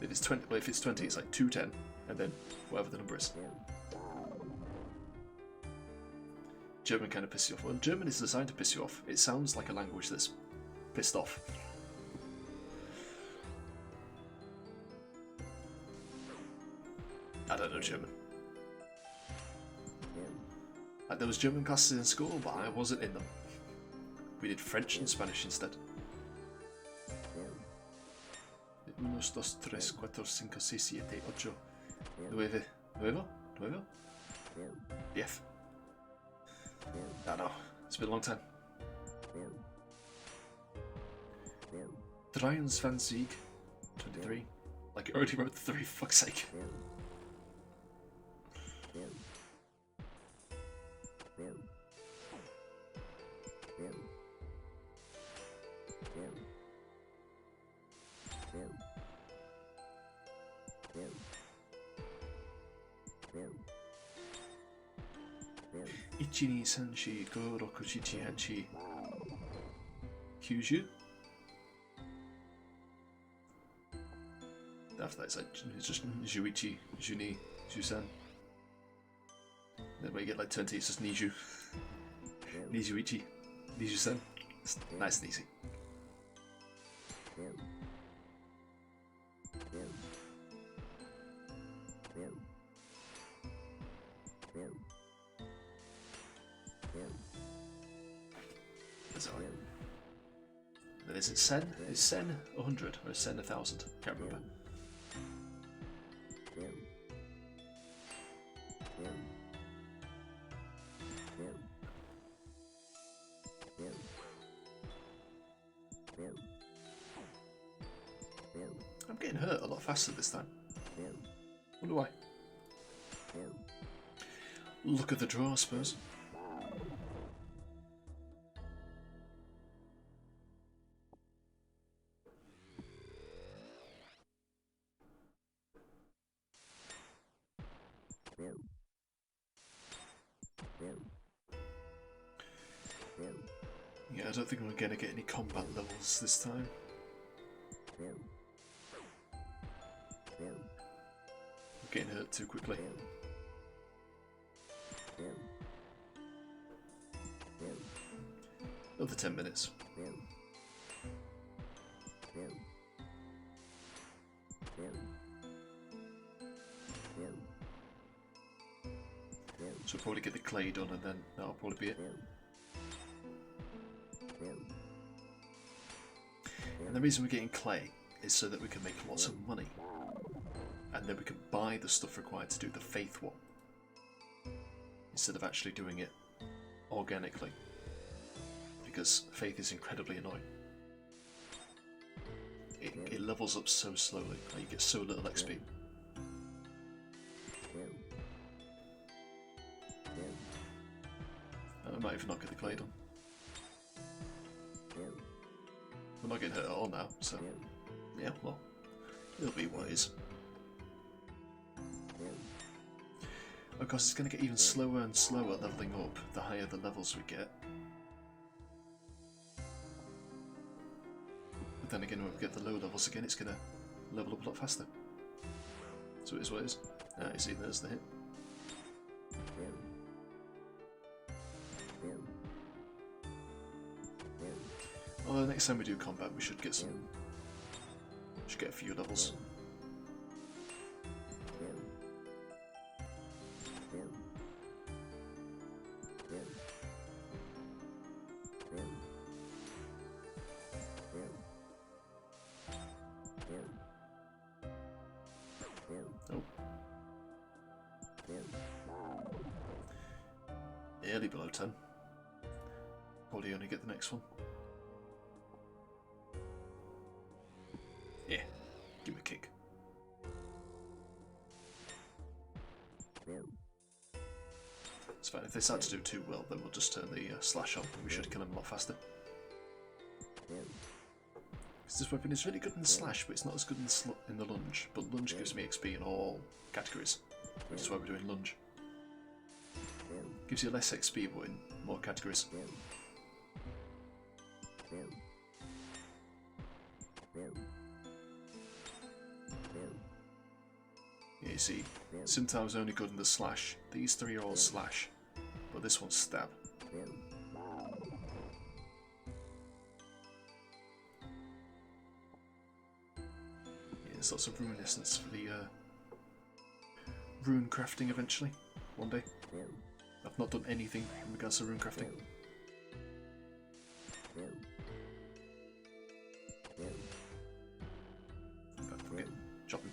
If it's 20, well, if it's 20, it's like 210, and then whatever the number is. German kind of pisses you off. Well, German is designed to piss you off. It sounds like a language that's pissed off. I don't know German. There was German classes in school, but I wasn't in them. We did French and Spanish instead. 1, 2, 3, 4, 5, 6, 7, 8, 9. 9? Yes. I know. It's been a long time. 23. 23. Like, I already wrote the 3, for fuck's sake. Ichi ni sanshi go roku chichi hanchi kyushu. After that, it's just Juichi, Juni, Jusan. Then when you get like 20, it's just Niju. Nijuichi, Niju-san. It's nice and easy. Then is it Sen? Is Sen 100 or is Sen 1000? Can't remember. I'm getting hurt a lot faster this time. Wonder why. Look at the draw, I suppose. Yeah, I don't think we're going to get any combat levels this time. I'm getting hurt too quickly. Another 10 minutes. So we'll probably get the clay done and then that'll probably be it. And the reason we're getting clay is so that we can make lots of money. And then we can buy the stuff required to do the faith one. Instead of actually doing it organically. Because faith is incredibly annoying. It levels up so slowly, like you get so little XP. I might even not get the clay done. We're not getting hurt at all now, so yeah, well, it'll be what it is. Of course, it's going to get even slower and slower leveling up the higher the levels we get. But then again, when we get the low levels again, it's going to level up a lot faster. So it is what it is. You see, there's the hit. Although next time we do combat, we should get some. Should get a few levels. Oh. Nearly below 10. Probably only get the next one. Yeah, give me a kick. It's fine, if they start to do too well, then we'll just turn the slash on and we should kill them a lot faster. Because this weapon is really good in the slash, but it's not as good in the lunge. But lunge gives me XP in all categories, which is why we're doing lunge. Gives you less XP, but in more categories. Yeah, you see, Simtar's only good in the slash. These three are all slash, but this one's stab. Yeah, there's lots of reminiscence for the rune crafting eventually, one day. I've not done anything in regards to rune crafting. Forget chopping.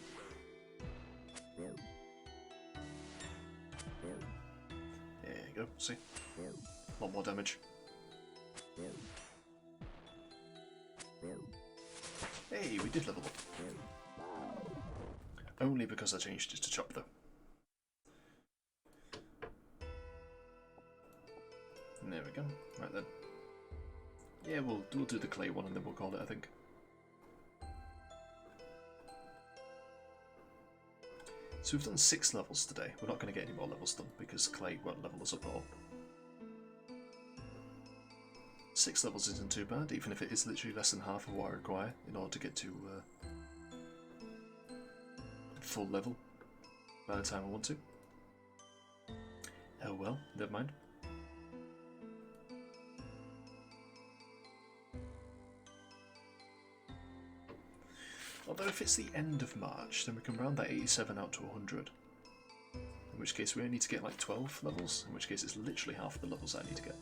There you go, see? A lot more damage. Hey, we did level up. Only because I changed it to chop though. There we go. Right then. Yeah, we'll do the clay one and then we'll call it, I think. So we've done 6 levels today. We're not going to get any more levels done because clay won't level us up at all. 6 levels isn't too bad, even if it is literally less than half of what I require in order to get to full level by the time I want to. Oh well, never mind. Although if it's the end of March, then we can round that 87 out to 100. In which case we only need to get like 12 levels, in which case it's literally half the levels I need to get.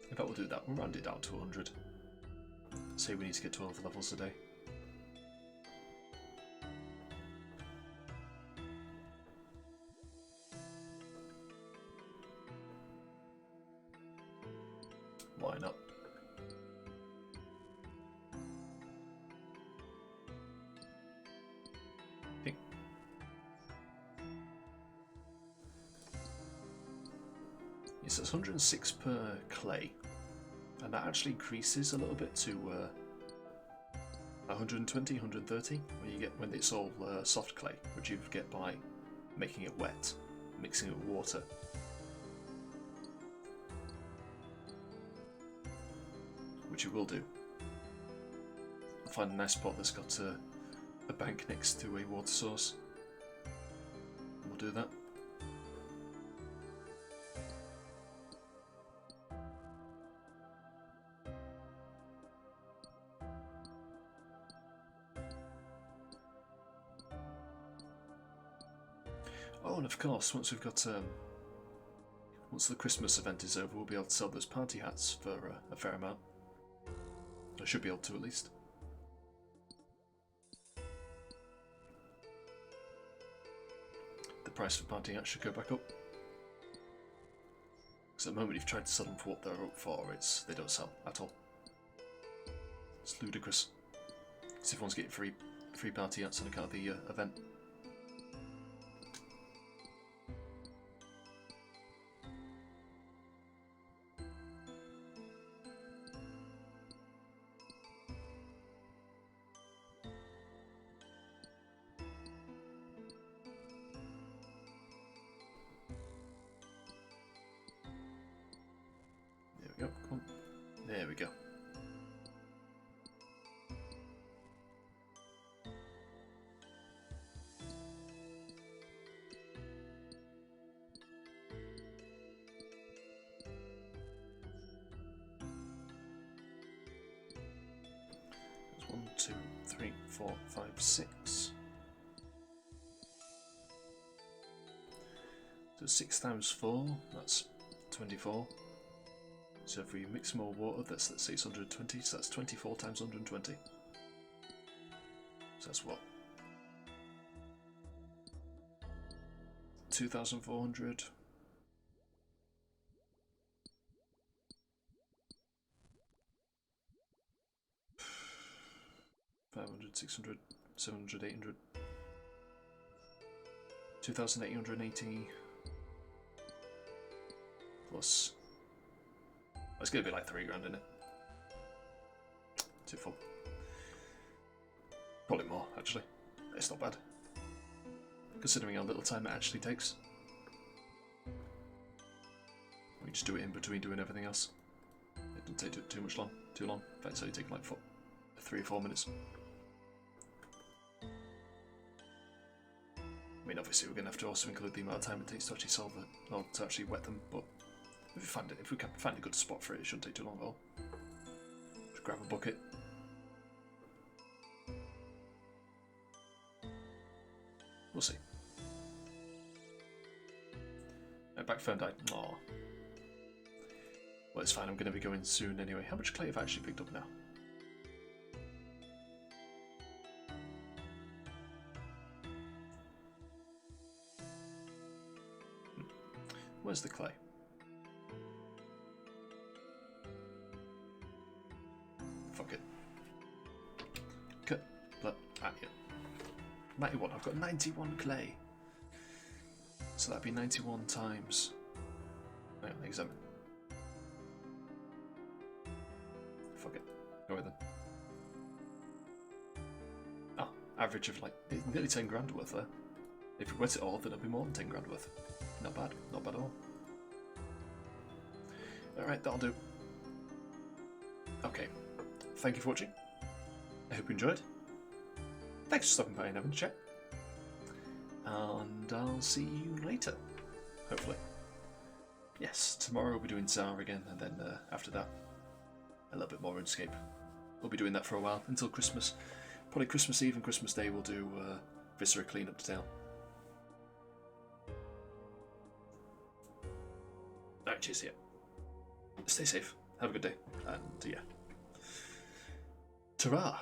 In fact, we'll do that. We'll round it down to 100. Say we need to get 12 levels a day. Why not? Yes, it's 106 per clay, and that actually increases a little bit to 120, 130 when it's all soft clay, which you get by making it wet, mixing it with water. Which you will do. I'll find a nice spot that's got a bank next to a water source. We'll do that. Oh, and of course, once we've got once the Christmas event is over, we'll be able to sell those party hats for a fair amount. I should be able to, at least. The price for party hats should go back up. Because at the moment, if you've tried to sell them for what they're up for, they don't sell at all. It's ludicrous. Because everyone's getting free party hats on account of the event. Yep, come on. There we go. There's 1, 2, 3, 4, 5, 6. So 6 times 4, that's 24. So if we mix more water, that's 620, so that's 24 times 120. So that's what? 2,400. 500, 600, 700, 800. 2,880 plus. It's going to be like 3 grand, isn't it? 2 full. Probably more, actually. It's not bad. Considering how little time it actually takes. We just do it in between doing everything else. It doesn't take too long. In fact, it's only taking like 3 or 4 minutes. I mean, obviously we're going to have to also include the amount of time it takes to actually solve it, or to actually wet them, but if we can find a good spot for it, it shouldn't take too long at all. Just grab a bucket. We'll see. No, back phone died. Aww. Well, it's fine, I'm going to be going soon anyway. How much clay have I actually picked up now? Where's the clay? Fuck it. Cut. Blood. Ah, yeah. 91. I've got 91 clay. So that'd be 91 times. Hang on, examine. Fuck it. Go with them. Oh, average of like nearly 10 grand worth there. If we wet it all, then it'll be more than 10 grand worth. Not bad. Not bad at all. Alright, that'll do. Okay. Thank you for watching. I hope you enjoyed. Thanks for stopping by and having a chat. And I'll see you later. Hopefully. Yes, tomorrow we'll be doing Tsar again, and then after that, a little bit more RuneScape. We'll be doing that for a while, until Christmas. Probably Christmas Eve and Christmas Day we'll do Viscera Clean Up Detail. Alright, cheers, yeah. Stay safe, have a good day, and yeah. Ta-ra!